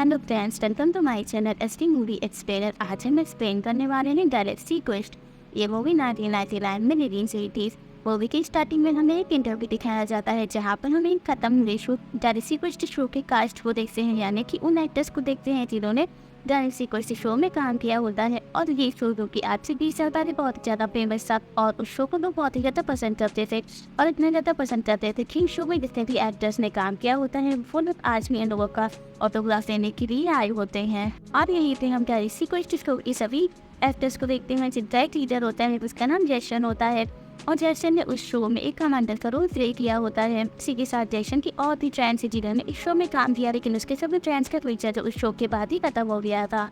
Hello friends, welcome to my channel ST movie explainer. आज हम explain करने वाले हैं गैलेक्सी क्वेस्ट। ये मूवी 1999 में रिलीज हुई थी। मूवी की स्टार्टिंग में हमें एक इंटरव्यू दिखाया जाता है जहाँ पर हमें खत्म हुए शो गैलेक्सी क्वेस्ट शो के कास्ट को देखते हैं, यानी कि उन एक्टर्स को देखते हैं जिन्होंने गैलेक्सी क्वेस्ट शो में काम किया होता है। और ये शो जो कि आज से 20 साल पहले बहुत ज़्यादा फेमस था और उस शो को लोग बहुत ही ज़्यादा पसंद करते थे और इतना ज़्यादा पसंद करते थे कि शो में जितने भी एक्टर्स ने काम किया होता है वो लोग आज भी इन लोगों का ऑटोग्राफ लेने के लिए आए होते हैं। और यहीं पे हम गैलेक्सी क्वेस्ट शो के सभी एक्टर्स को देखते हैं। जिनका एक लीडर होता है उसका नाम जैसन होता है और जैसन ने उस शो में एक कमांडर का रोल प्ले किया होता है। इसी के साथ जैसन की और भी ट्रेंड्स जिन्होंने इस शो में काम किया, लेकिन उसके सभी ट्रेंड्स का फीचर जो उस शो के बाद ही खत्म हो गया था।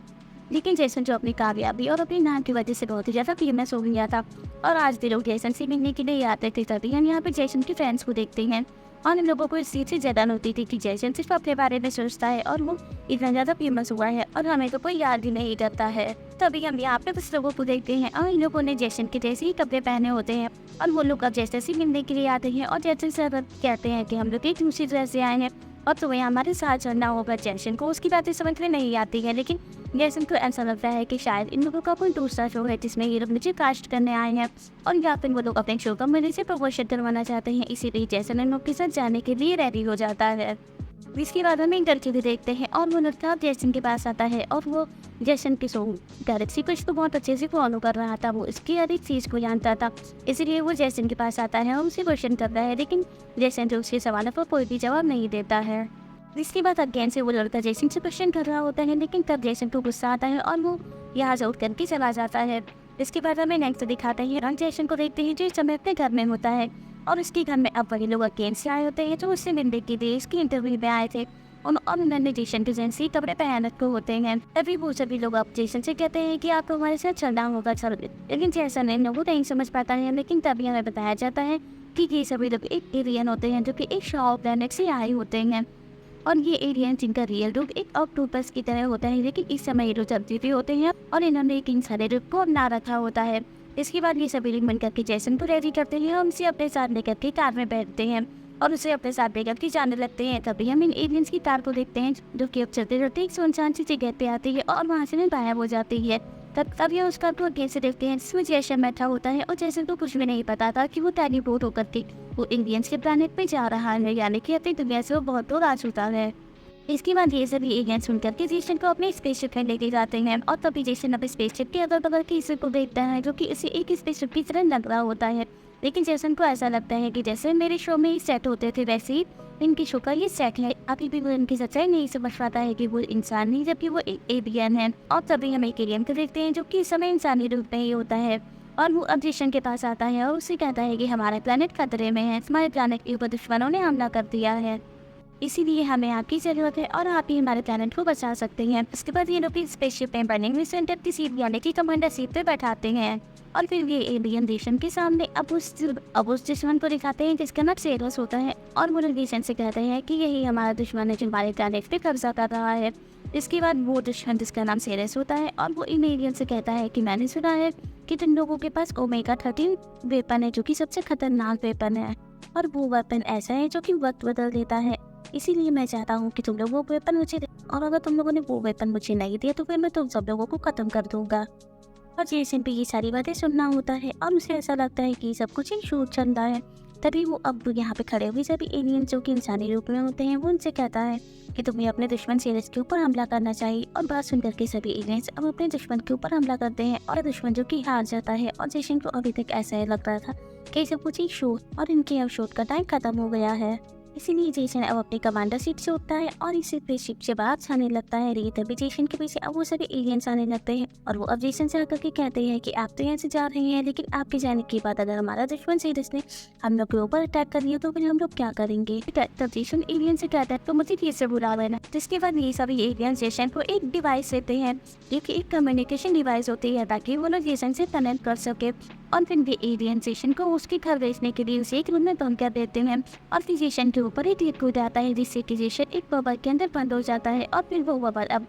लेकिन जैसन जो अपनी कामयाबी और अपने नाम की वजह से बहुत ही ज़्यादा फेमस हो गया था और आज भी लोग जैसन से मिलने के लिए आते थे। तभी हम यहाँ पे जैसन के फैंस को देखते हैं और इन लोगों को इस चीज़ से जलन होती थी कि जैसन सिर्फ अपने बारे में सोचता है और वो इतना ज़्यादा फेमस हुआ है और हमें तो कोई याद ही नहीं करता है। तभी हम यहाँ पे कुछ लोगों को देखते हैं और इन लोगों ने जैसन के जैसे ही कपड़े पहने होते हैं और वो लोग अब जैसे से मिलने के लिए आते हैं और जैसे से कहते हैं कि हम लोग एक दूसरी तरह से आए हैं और तुम्हें हमारे साथ चलना होगा। जैसन को उसकी बातें समझ में नहीं आती है, लेकिन जैसन को ऐसा लगता है कि शायद इन लोगों का कोई दूसरा शो है जिसमें ये लोग मुझे कास्ट करने आए हैं और या फिर वो लोग अपने शो का मेरे से प्रमोशन करवाना चाहते हैं। इसीलिए जैसन इन लोग के साथ जाने के लिए रेडी हो जाता है। इसके बाद हम एक लड़की भी देखते हैं और वो लड़का जैसन के पास आता है और वो जैसन के शो गैलेक्सी क्वेस्ट को बहुत अच्छे से फॉलो कर रहा था। वो इसकी हर एक चीज़ को जानता था, इसलिए वो जैसन के पास आता है और उसे क्वेश्चन करता है, लेकिन जैसन जो उसके सवालों पर कोई भी जवाब नहीं देता है। इसके बाद अगेन से वो लड़का जैसन से क्वेश्चन कर रहा होता है, लेकिन तब जैसन को गुस्सा आता है और वो यहाँ से उठ करके चला जाता है। इसके बाद हमें नेक्स्ट दिखाते हैं रंग जैसन को देखते हैं जो इस समय अपने घर में होता है और उसके घर में अब वही लोग अगेन से आए होते हैं जो उससे मिलने के लिए इसकी इंटरव्यू में आए थे और उन्होंने जैसन के जैसे कपड़े पहन रखे होते हैं। तभी वो सभी लोग अब जैसन से कहते हैं कि आपको हमारे साथ चलना होगा चल, लेकिन जैसन इन लोगों नहीं समझ पाता है। लेकिन तभी हमें बताया जाता है कि ये सभी लोग एक एलियन होते हैं जो कि एक शॉ प्लैनेट से आए होते हैं और ये एलियन जिनका रियल रूप एक ऑक्टोपस की तरह होता है, लेकिन इस समय ये लोग चलते भी होते हैं और इन्होंने एक इंसानी रूप को अपना रखा होता है। इसके बाद ये सभी लोग मिलकर के जैसन को रेडी करते हैं और उसे अपने साथ लेकर के कार में बैठते हैं और उसे अपने साथ लेकर के जाने लगते हैं। तभी हम इन एलियंस की कार को देखते हैं जो कि अब चलते चलते एक सुनसान सी जगह पे आती है और वहाँ से गायब हो जाती है। तब ये उस कार को अगेन से देखते हैं जिसमें जैसन बैठा होता है और जैसन को कुछ भी नहीं पता था कि वो टेलीपोर्ट होकर के वो एलियंस के प्लैनेट पे जा रहा है, यानी कि अपनी दुनिया से वो बहुत दूर आ चुका है। इसके बाद ये सभी एलियन सुनकर के जैसन को अपने स्पेसशिप में लेके जाते हैं और तभी जैसन अपने स्पेसशिप के अगल बगल के हिस्से को देखता है जो कि उसे एक स्पेसशिप की तरह लग रहा होता है। लेकिन जैसन को ऐसा लगता है कि जैसे मेरे शो में ही सेट होते थे वैसे ही इनके शो का ये सेट है। अभी भी वो इनकी सच्चाई नहीं समझ पाता है कि वो इंसान नहीं जबकि वो एक एलियन है। और तभी हम एक एलियन को देखते हैं जो कि इस समय इंसानी रूप में ही होता है और वो अब जैसन के पास आता है और उससे कहता है कि हमारा प्लेनेट खतरे में है, हमारे प्लेनेट के ऊपर दुश्मनों ने हमला कर दिया है, इसीलिए हमें आपकी जरूरत है और आप ही हमारे प्लैनेट को बचा सकते हैं। उसके बाद ये लोग स्पेसशिप में बर्निंग सेंटर की सीट यानी कि कमांडर सीट पे बैठाते हैं और फिर ये एलियन जैसन के सामने अब उस दुश्मन को दिखाते हैं जिसका नाम सेरस होता है और वो लोग जैसन से कहते हैं कि यही हमारा दुश्मन है जो हमारे प्लैनेट पे कब्जा कर रहा है। इसके बाद वो दुश्मन जिसका नाम सेरस होता है और वो इन एलियन से कहता है कि मैंने सुना है कि तुम लोगों के पास ओमेगा 13 वेपन है जो कि सबसे खतरनाक वेपन है और वो वेपन ऐसा है जो कि वक्त बदल देता है, इसीलिए मैं चाहता हूँ कि तुम लोग वो वेपन मुझे दे और अगर तुम लोगों ने वो वेपन मुझे नहीं दिया तो फिर मैं तुम सब लोगों को खत्म कर दूंगा। और जैसन भी ये सारी बातें सुनना होता है और उसे ऐसा लगता है कि सब कुछ एक शूट चल रहा है। तभी वो अब यहाँ पे खड़े हुए सभी एलियन जो कि इंसानी रूप में होते हैं वो उनसे कहता है कि तुम्हें अपने दुश्मन सेरस के ऊपर हमला करना चाहिए। और बात सुनकर के सभी एलियंस अब अपने दुश्मन के ऊपर हमला करते हैं और दुश्मन जो कि हार जाता है। और जैसन को अभी तक ऐसा ही लग रहा था कि सब कुछ एक शो और इनके अब शूट का टाइम खत्म हो गया है, इसीलिए जैसन अब अपने कमांडर सीट से उठता है और इस स्पेसशिप से बाहर जाने लगता है। तभी जैसन के पीछे अब वो सभी एलियंस आने लगते हैं और वो अब जैसन से आकर के कहते हैं कि आप तो यहाँ से जा रहे हैं, लेकिन आपके जाने के बाद अगर हमारा दुश्मन सेरस ने हम लोग के ऊपर अटैक कर दिया तो फिर हम लोग क्या करेंगे। तब जैसन एलियन से कहता है तो मुझे फिर से बुला लेना। जिसके बाद ये सभी एलियंस जैसन को एक डिवाइस देते हैं जो कि एक कम्युनिकेशन डिवाइस होती है ताकि वो लोग जैसन से कनेक्ट कर सके और फिर ये एलियन जैसन को उसके घर भेजने के लिए उसे एक रूम में बंद कर देते हैं और फिर जैसन के ऊपर एक लीक कूद आता है जिससे कि जैसन एक बबल के अंदर बंद हो जाता है और फिर वो बबल अब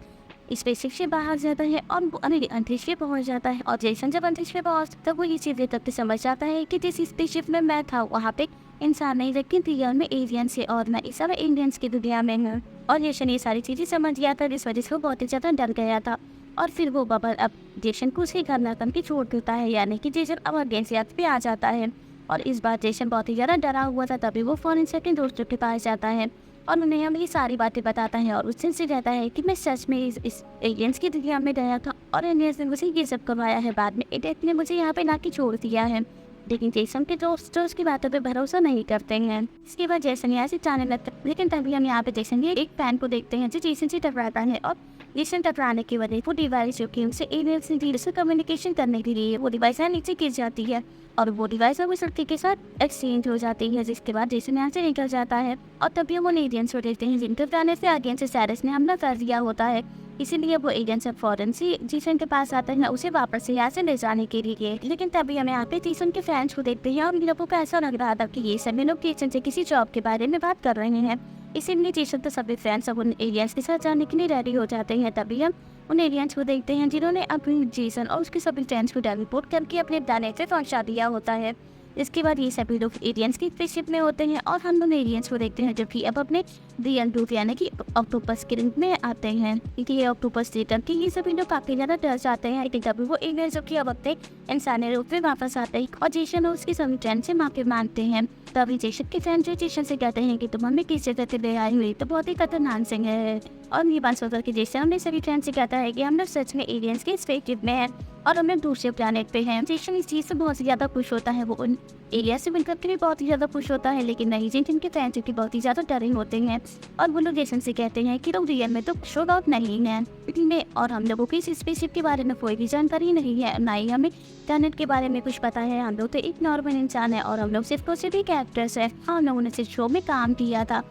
स्पेसशिप से बाहर जाता है और वो अंतरिक्ष में पहुंच जाता है। और जैसन जब अंतरिक्ष में पहुंचता तब वो ये चीज़ तब समझ जाता है कि जिस स्पेसशिप में मैं था वहाँ पे इंसान नहीं लेकिन रियल में एलियन से और मैं इस समय एलियंस की दुनिया में हूँ। और जेसन ये सारी चीज़ें समझ गया था, जिस वजह से वो बहुत ही ज़्यादा डर गया था। और फिर वो बबल अब जेसन को उसके घर ना करके छोड़ देता है, यानी कि जेसन अब अगेंस्ट पे आ जाता है। और इस बार जेसन बहुत ही ज़्यादा डरा हुआ था, तभी वो फ़ौरन से अपने दोस्तों के पास जाता है और उन्हें हमें ये सारी बातें बताता है और उससे कहता है कि मैं सच में इस एलियंस की दुनिया में गया था और एलियंस ने मुझे ये सब करवाया है। बाद में एलियंस ने मुझे यहाँ पे ला के छोड़ दिया है। लेकिन जेसन के दोस्त जो उसकी बातों पे भरोसा नहीं करते हैं। इसके बाद जेसन यहाँ से जाने लगता है, लेकिन तभी हम यहाँ पे जेसन के एक फैन को देखते हैं जो जेसन से टकराता है। और जेसन टकराने की वजह वो डिवाइस जो कि उनसे एलियंस ने से कम्युनिकेशन करने के लिए वो डिवाइस नीचे गिर जाती है और वो डिवाइस अब उस लड़के के साथ एक्सचेंज हो जाती है, जिसके बाद जेसन यहाँ से निकल जाता है। और तभी हम उन एलियंस को देखते हैं जिनके जाने से अगेंस्ट सैरस ने हमला कर दिया होता है। इसीलिए वो एलियंस फौरन से जेसन के पास आते हैं उसे वापस से यहाँ से ले जाने के लिए। लेकिन तभी हमें यहाँ पे जेसन के फैंस को देखते हैं और इन लोगों को ऐसा लग रहा था कि ये सभी लोग जेसन से किसी जॉब के बारे में बात कर रहे हैं। इसीलिए जेसन तो सभी फैंस अब उन एलियंस के साथ जाने के लिए रेडी हो जाते हैं। तभी हम उन एलियंस को देखते हैं जिन्होंने अपनी जेसन और उसके सभी फ्रेंड्स को टेलीपोर्ट करके अपने प्लैनेट पे पहुंचा दिया होता है। इसके बाद ये सभी लोग एलियंस की स्पेसशिप में होते हैं और हम लोग एलियंस को देखते हैं जो कि अब अपने रियल रूप यानी कि ऑक्टोपस के रूप में आते हैं, क्योंकि ये ऑक्टोपस थिएटर की ये सभी लोग काफी ज्यादा डर जाते हैं। लेकिन तभी वो एलियंस जो कि अब अपने इंसानी रूप में वापस आते हैं और जेसन और उसके सभी फ्रेंड से माफी मांगते हैं। तभी जेसन के फ्रेंड जो जेसन से कहते हैं कि तुम हमें किस जगह से ले आई हुई तो बहुत ही खतरनाक सिंह है। और ये बात सोचकर के जेसन अपने सभी फ्रेंड से कहता है कि हम लोग सच में एलियंस के स्पेसशिप में हैं और हम लोग दूसरे प्लैनेट पे हैं। जेसन इस चीज़ से बहुत ही ज़्यादा खुश होता है, वो उन एलियंस से मिलकर के भी बहुत ही ज़्यादा खुश होता है। लेकिन नहीं, जेसन के फैंस की बहुत ही ज़्यादा डरे होते हैं और वो लोग जेसन से कहते हैं कि लोग रियल में तो शो आउट नहीं है में और हम लोगों की इस स्पेसशिप के बारे में कोई भी जानकारी नहीं है, ना ही हमें प्लैनेट के बारे में कुछ पता है। हम लोग तो एक नॉर्मल इंसान है और हम लोग सिर्फ और सिर्फ एक एक्ट्रेस है। हम लोगों ने सिर्फ शो में काम किया था।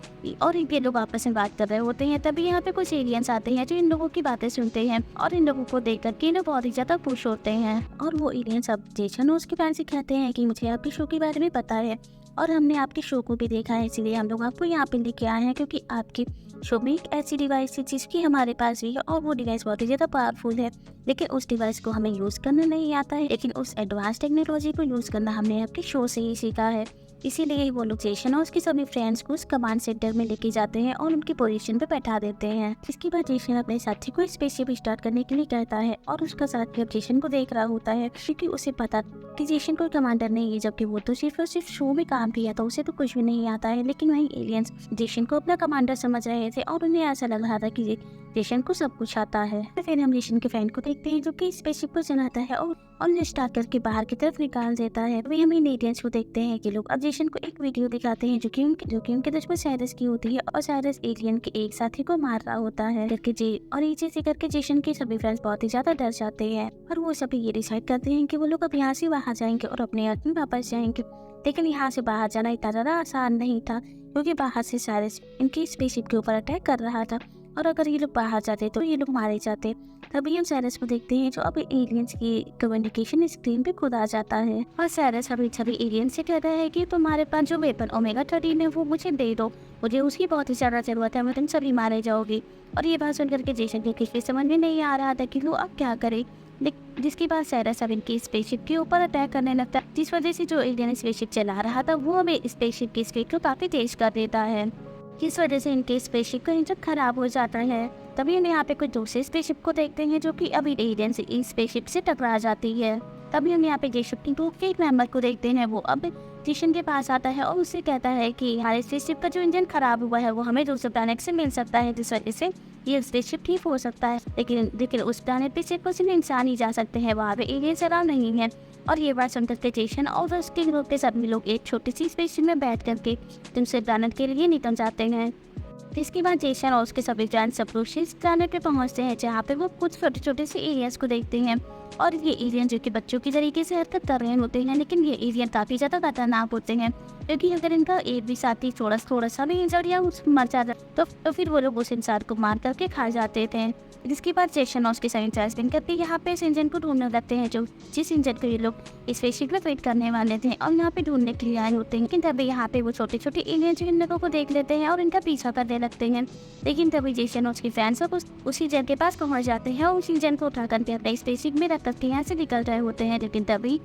और ये लोग आपस में बात कर रहे होते हैं, तभी यहाँ पे कुछ एलियंस आते हैं जो इन लोगों की बातें सुनते हैं और इन लोगों को देख करके लोग बहुत ही ज्यादा खुश होते हैं। और वो एलियंस अब जेसन और उसके फैंस से कहते हैं कि मुझे आपके शो के बारे में पता है और हमने आपके शो को भी देखा है, इसलिए हम लोग आपको यहाँ पे लेके आए हैं क्योंकि आपके शो में एक ऐसी डिवाइस है जिसकी हमारे पास भी है और वो डिवाइस बहुत ही ज़्यादा पावरफुल है। लेकिन उस डिवाइस को हमें यूज़ करना नहीं आता है, लेकिन उस एडवांस टेक्नोलॉजी को यूज़ करना हमने आपके शो से ही सीखा है। इसीलिए वो लोग जेसन और उसके सभी फ्रेंड्स को उस कमांड सेंटर में लेके जाते हैं और उनकी पोजीशन पे बैठा देते हैं। इसके बाद जेसन अपने साथी को स्पेसशिप स्टार्ट करने के लिए कहता है और उसका साथी अब जेसन को देख रहा होता है क्योंकि उसे पता कि जेसन कोई कमांडर नहीं है, जबकि वो तो सिर्फ और सिर्फ शो में काम किया था, उसे तो कुछ भी नहीं आता है। लेकिन वहीं एलियंस जेसन को अपना कमांडर समझ रहे थे और उन्हें ऐसा लग रहा था कि जेसन को सब कुछ आता है। फिर हम जेसन के फैन को देखते हैं जो कि स्पेसशिप को चलाता है और उन्हें स्टार्ट करके बाहर की तरफ निकाल देता है। वही हम इन एलियंस को देखते हैं कि लोग अब जेसन को एक वीडियो दिखाते हैं जो कि उनके दुश्मन साइरस की होती है और साइरस एलियन के एक साथी को मार रहा होता है और ये चीज़ करके जेसन के सभी फ्रेंड्स बहुत ही ज्यादा डर जाते हैं और वो सभी ये डिसाइड करते हैं कि वो लोग अब यहाँ से बाहर जाएंगे और अपने अर्थ में वापस जाएंगे। लेकिन यहाँ से बाहर जाना इतना ज़्यादा आसान नहीं था क्योंकि बाहर से साइरस इनकी स्पेसशिप के ऊपर अटैक कर रहा था और अगर ये लोग बाहर जाते तो ये लोग मारे जाते। तभी हम साइरस को देखते हैं जो अब एलियंस की कम्युनिकेशन स्क्रीन पे खुद आ जाता है और साइरस अभी सभी एलियंस से कहता है कि तुम्हारे पास जो वेपन ओमेगा 13 है वो मुझे दे दो, मुझे उसकी बहुत ही ज़्यादा जरूरत है, मैं तुम सभी मारे जाओगे। और ये बात सुन करके जेसन के किसी समझ में नहीं आ रहा था कि वो अब क्या करे, जिसके बाद साइरस अब इनकी स्पेसशिप के ऊपर अटैक करने लगता है, जिस वजह से जो एलियन स्पेसशिप चला रहा था वो हमें स्पेसशिप की स्पीड को काफ़ी तेज कर देता है, जिस वजह से इनके स्पेसशिप का इंजन खराब हो जाता है। तभी हम यहाँ पे कुछ दूसरे स्पेसशिप को देखते हैं जो कि अभी एलियन से इस स्पेसशिप से टकरा जाती है। तभी हम यहाँ पे जेसन की ग्रुप के एक मेंबर को देखते हैं, वो अब जेसन के पास आता है और उससे कहता है कि हमारे स्पेसशिप का जो इंजन खराब हुआ है वो हमें दूसरे प्लैनेट से मिल सकता है, जिस वजह से ये स्पेसशिप ठीक हो सकता है। लेकिन उस प्लैनेट पे सिर्फ और सिर्फ इंसान ही जा सकते हैं, वहाँ पे एलियंस अलाउ नहीं है। और ये बात सुनकर के जेसन और उसके ग्रुप के सभी लोग एक छोटी सी स्पेसशिप में बैठ करके दूसरे प्लैनेट के लिए निकल जाते हैं। इसके बाद जेसन और उसके सभी फ्रेंड्स सब लोग इस प्लैनेट पे पहुंचते हैं जहाँ पे वो कुछ छोटे छोटे से एलियंस को देखते हैं और ये एलियन जो कि बच्चों की तरीके से हरकत कर रहे होते हैं, लेकिन ये एलियन काफ़ी ज़्यादा खतरनाक होते हैं क्योंकि अगर इनका एक भी साथी थोड़ा सा भी इंजर्ड या मर जाता तो फिर वो लोग उस इंसान को मार करके खा जाते थे। जिसके बाद जेसन और उसके सभी फ्रेंड्स करके यहाँ पे इस इंजन को ढूंढने लगते हैं जो जिस इंजन को ये लोग इस स्पेसशिप में वेट करने वाले थे और यहाँ पे ढूंढने के लिए आए होते हैं। लेकिन तभी यहाँ पे वो छोटे छोटे एलियन इन लोगों को देख लेते हैं और इनका पीछा करने लगते हैं। लेकिन तभी जेसन और उसके फैंस उस इंजन के पास पहुँच जाते हैं और उस इंजन को उठा करके अपने स्पेसशिप में रख करके यहाँ से निकल रहे होते हैं। लेकिन तभी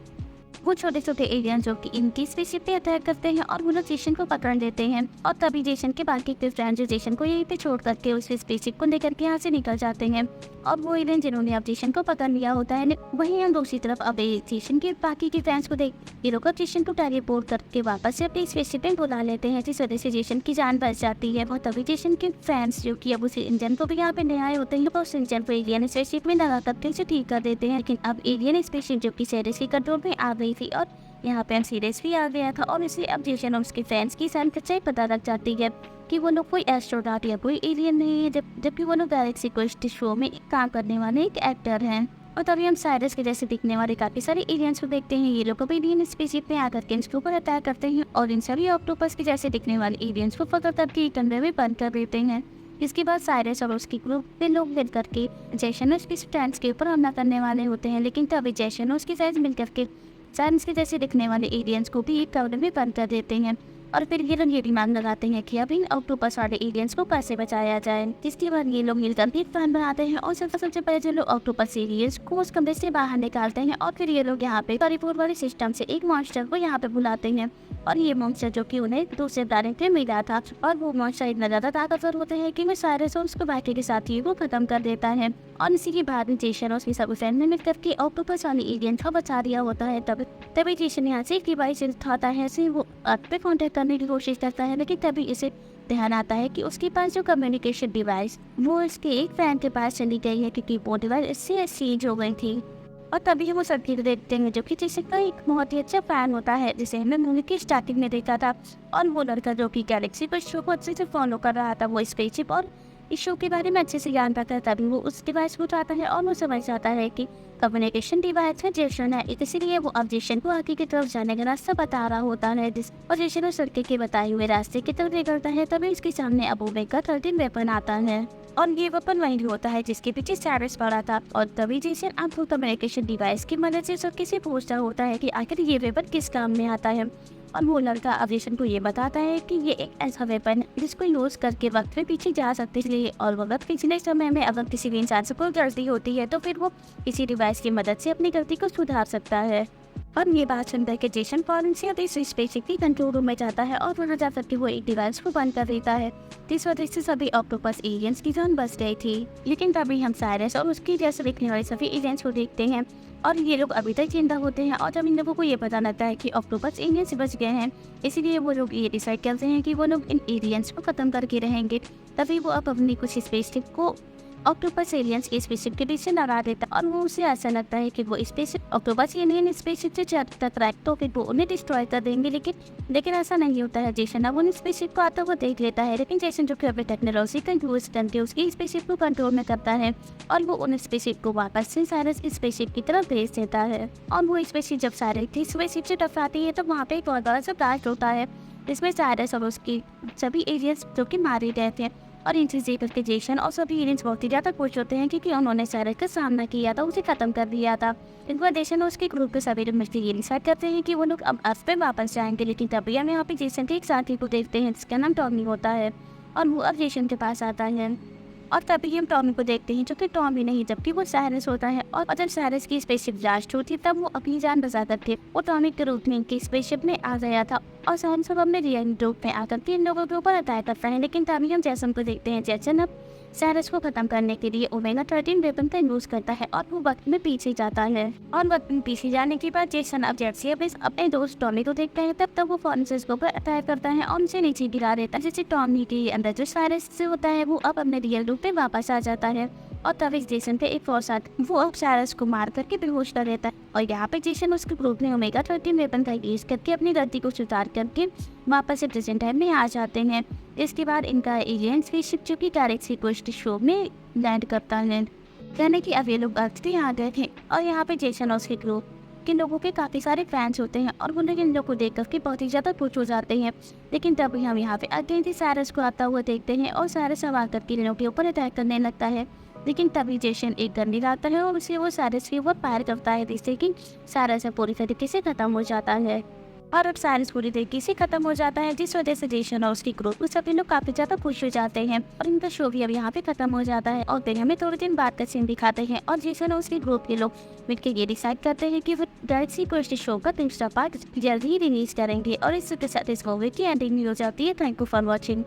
वो छोटे छोटे एलियन जो कि इनकी स्पेसशिप पे अटैक करते हैं और वो लोग जेसन को पकड़ लेते हैं। और तभी जेसन के बाकी के फ्रेंड्स जेसन को यहीं पे छोड़ करके उस स्पेसशिप को लेकर के यहाँ से निकल जाते हैं। और वो एलियन जिन्होंने अब जेसन को पकड़ लिया होता है, वहीं हम दूसरी तरफ अब जेसन के बाकी के फ्रेंड्स को देख ये लोग अब जेसन को टेलीपोर्ट करके वापस से अपनी स्पेसशिप में बुला लेते हैं, जिस वजह से जेसन की जान बच जाती है। और तभी जेसन के फैंस जो कि अब उस इंजन को भी यहाँ पे ले आए होते हैं, उस इंजन को एलियन स्पेसशिप में लगा करके उसे ठीक कर देते हैं। लेकिन अब एलियन स्पेसशिप जो कि सीरियस के कंट्रोल में आ गई थी और यहाँ पे हम सीरियस भी आ गया था, और इसे अब जेसन और उसके फैंस की सारी सच्चाई पता लग जाती है कि वो लोग कोई एस्ट्रोनॉट या कोई एलियन नहीं है, जबकि वो लोग गैलेक्सी क्वेस्ट शो में काम करने वाले एक एक्टर हैं। और तभी हम साइरस के जैसे दिखने वाले काफी सारे एलियंस को देखते हैं। ये लोग एलियन स्पेसशिप में आकर के इसके ऊपर अटैक करते हैं और इन सभी ऑक्टोपस के जैसे दिखने वाले एलियंस को पकड़ करके कमरे में बंद कर देते हैं। इसके बाद साइरस और उसकी ग्रुप के लोग मिल करके जेसन और उसके स्टैंड्स के ऊपर हमला करने वाले होते हैं। लेकिन तभी जेसन और उसके साइज मिल करके साइंस के जैसे दिखने वाले एलियंस को भी एक कमरे में बंद कर देते हैं। और फिर ये लोग ये डिमांड लगाते हैं कि अब इन ऑक्टोपस वाले एलियंस को कैसे बचाया जाए। जिसके बाद ये लोग मिलकर एक प्लान बनाते हैं और सबसे पहले जो लोग ऑक्टोपस एलियंस को उस कमरे से बाहर निकालते हैं। और फिर ये लोग यहाँ पे परिपूर्ण वाले सिस्टम से एक मॉन्स्टर को यहाँ पे बुलाते हैं। और ये मॉन्स्टर जो कि उन्हें दूसरे प्लैनेट में मिला था, और वो मॉन्स्टर इतना ज्यादा ताकतवर होते हैं कि वो साइरस और उसके बाकी के साथी को खत्म कर देता है। और इसी के बाद जेसन और उसकी सब फ्रेंड ने मिलकर के ऑक्टोपस वाले एलियंस को बचा दिया होता है। तभी जेसन यहाँ से एक डिवाइस उठाता है, ऐसे वो अर्थ पे कॉन्टेक्ट करने की कोशिश करता है। लेकिन तभी इसे ध्यान आता है कि उसके पास जो कम्युनिकेशन डिवाइस वो इसके एक फैन के पास चली गई है, क्योंकि वो डिवाइस इससे एक्सचेंज हो गई थी। और तभी हम उस लड़की को देखते हैं जो कि जेसन का एक बहुत ही अच्छा फैन होता है, जिसे हमने मूवी की स्टार्टिंग में देखा था। और वो लड़का जो कि गैलेक्सी को शो को अच्छे से फॉलो कर रहा था, वो स्पेसशिप और इस शो के बारे में अच्छे से ज्ञान पाता है। तभी वो उस डिवाइस को उठाता है और वो समझ जाता है कि कम्युनिकेशन डिवाइस में जेसन है, इसीलिए वो अब जेसन को आगे की तरफ जाने का रास्ता बता रहा होता है। और जेसन उस लड़के के बताए हुए रास्ते की तरफ निकलता है। तभी इसके सामने अब ओमेगा 13 वेपन आता है, और ये वेपन वही होता है जिसके पीछे साइरस पड़ा था। और तभी जेसन अब वो कम्युनिकेशन डिवाइस की मदद से सबके से पूछता होता है कि आखिर ये वेपन किस काम में आता है। और वो लड़का अब जेसन को ये बताता है कि ये एक ऐसा वेपन है जिसको यूज करके वक्त में पीछे जा सकते हैं, और वो वक्त पिछले समय में अगर किसी भी इंसान से कोई गलती होती है तो फिर वो इसी डिवाइस की मदद से अपनी गलती को सुधार सकता है। और ये बात सुनकर के जेसन फौरन से इस स्पेसशिप की कंट्रोल रूम में जाता है और वहाँ जा करके वो एक डिवाइस को बंद कर देता है, जिस वजह से सभी ऑक्टोपस एलियंस की जान बच गई थी। लेकिन तभी हम साइरस और उसकी जैसे दिखने वाले सभी एलियंस को देखते हैं, और ये लोग अभी तक जिंदा होते हैं। और जब इन लोगों को ये पता लगता है कि ऑक्टोपस एलियंस बच गए हैं, इसीलिए वो लोग ये डिसाइड करते हैं कि वो लोग इन एलियंस को खत्म करके रहेंगे। तभी वो अब अपनी कुछ स्पेसशिप को ऑक्टोपस एलियंस की स्पेसशिप के बीच से लगा देता है, और वो उसे ऐसा लगता है कि वो स्पेसशिप ऑक्टोपस एलियन स्पेसशिप से टकराए तो फिर वो उन्हें डिस्ट्रॉय कर देंगे। लेकिन ऐसा नहीं होता है। जेसन अब उन स्पेसशिप को आता हुआ देख लेता है, लेकिन जेसन जो कि अपनी टेक्नोलॉजी का यूज करके उसकी स्पेसशिप को कंट्रोल में करता है, और वो उन स्पेसशिप को वापस से साइरस की स्पेसशिप की तरफ भेज देता है। और वो स्पेसशिप जब साइरस की स्पेसशिप से टकराती है तो वहाँ पे एक बहुत बड़ा सा ब्लास्ट होता है, जिसमें साइरस और उसकी सभी एलियंस जो कि मारे गए थे। और इन चीज़ें करके जेसन और सभी एलियंस बहुत ही ज़्यादा खुश होते हैं, क्योंकि उन्होंने साइरस का सामना किया था, उसे खत्म कर दिया था। इस बार जेसन और उसके ग्रुप के सभी लोग मिलकर ये डिसाइड करते हैं कि वो लोग अब अर्थ पे वापस जाएंगे। लेकिन तभी हम यहाँ पे जेसन के एक साथी को देखते हैं जिसका नाम टॉमी होता है, और वो अब जेसन के पास आता है। और तभी हम टॉमी को देखते हैं जो कि टॉमी नहीं जबकि वो साइरस होता है। और जब साइरस की स्पेसशिप ब्लास्ट होती है तब वो अपनी जान बचा करके वो टॉमी के रूप में इनकी स्पेसशिप में आ गया था, और साइरस सब अपने रियल रूप में आकर के इन लोगों के ऊपर अटैक करता है। लेकिन तभी हम जेसन को देखते हैं, जेसन अब साइरस को खत्म करने के लिए ओमेगा 13 वेपन का यूज करता है, और वो वक्त में पीछे जाता है। और वक्त में पीछे जाने के बाद जेसन अब जैसे अपने दोस्त टॉमी को देखता है, तब वो फॉरेंसिस को अटैक करता है और उसे नीचे गिरा देता है, जिससे टॉमी के अंदर जो साइरस से होता है वो अब अपने रियल रूप में वापस आ जाता है। और तभी जेसन पे एक फोर्स आता वो अब साइरस को मार करके बेहोश कर देता है। और यहाँ पे जेसन उसके ग्रुप ने ओमेगा 13 वेपन का यूज करके अपनी गलती को सुधार करके वापस से प्रेजेंट टाइम में आ जाते हैं। इसके बाद इनका एलियन स्पेसशिप जो कि गैलेक्सी क्वेस्ट शो में लैंड करता है, कहने की अब ये लोग अर्थ पे आ गए थे। और यहाँ पे जेसन और उसके ग्रुप के लोगों के काफ़ी सारे फैंस होते हैं, और वो लोग इन लोगों को देख करके बहुत ही ज़्यादा खुश हो जाते हैं। लेकिन तभी हम यहाँ पे अगेन से साइरस को आता हुआ देखते हैं, और साइरस अब आकर के इन लोगों के ऊपर अटैक करने लगता है। लेकिन तभी जेसन एक गन निकालता है और उसे वो साइरस के ऊपर फायर करता है, जिससे कि साइरस पूरी तरीके से खत्म हो जाता है। और अब साइलेंस पूरी तरीके से खत्म हो जाता है, जिस वजह से जेसन और उसकी ग्रुप सभी लोग काफी ज्यादा खुश हो जाते हैं और इनका शो भी अब यहाँ पे खत्म हो जाता है। और फिर हमें थोड़े दिन बाद का सीन दिखाते हैं और जेसन और उसके ग्रुप के लोग मिलकर ये डिसाइड करते हैं कि वो गैलेक्सी क्वेस्ट शो का तीसरा पार्ट जल्द ही रिलीज करेंगे। और इसी के साथ इस मूवी की एंडिंग हो जाती है। Thank you for watching.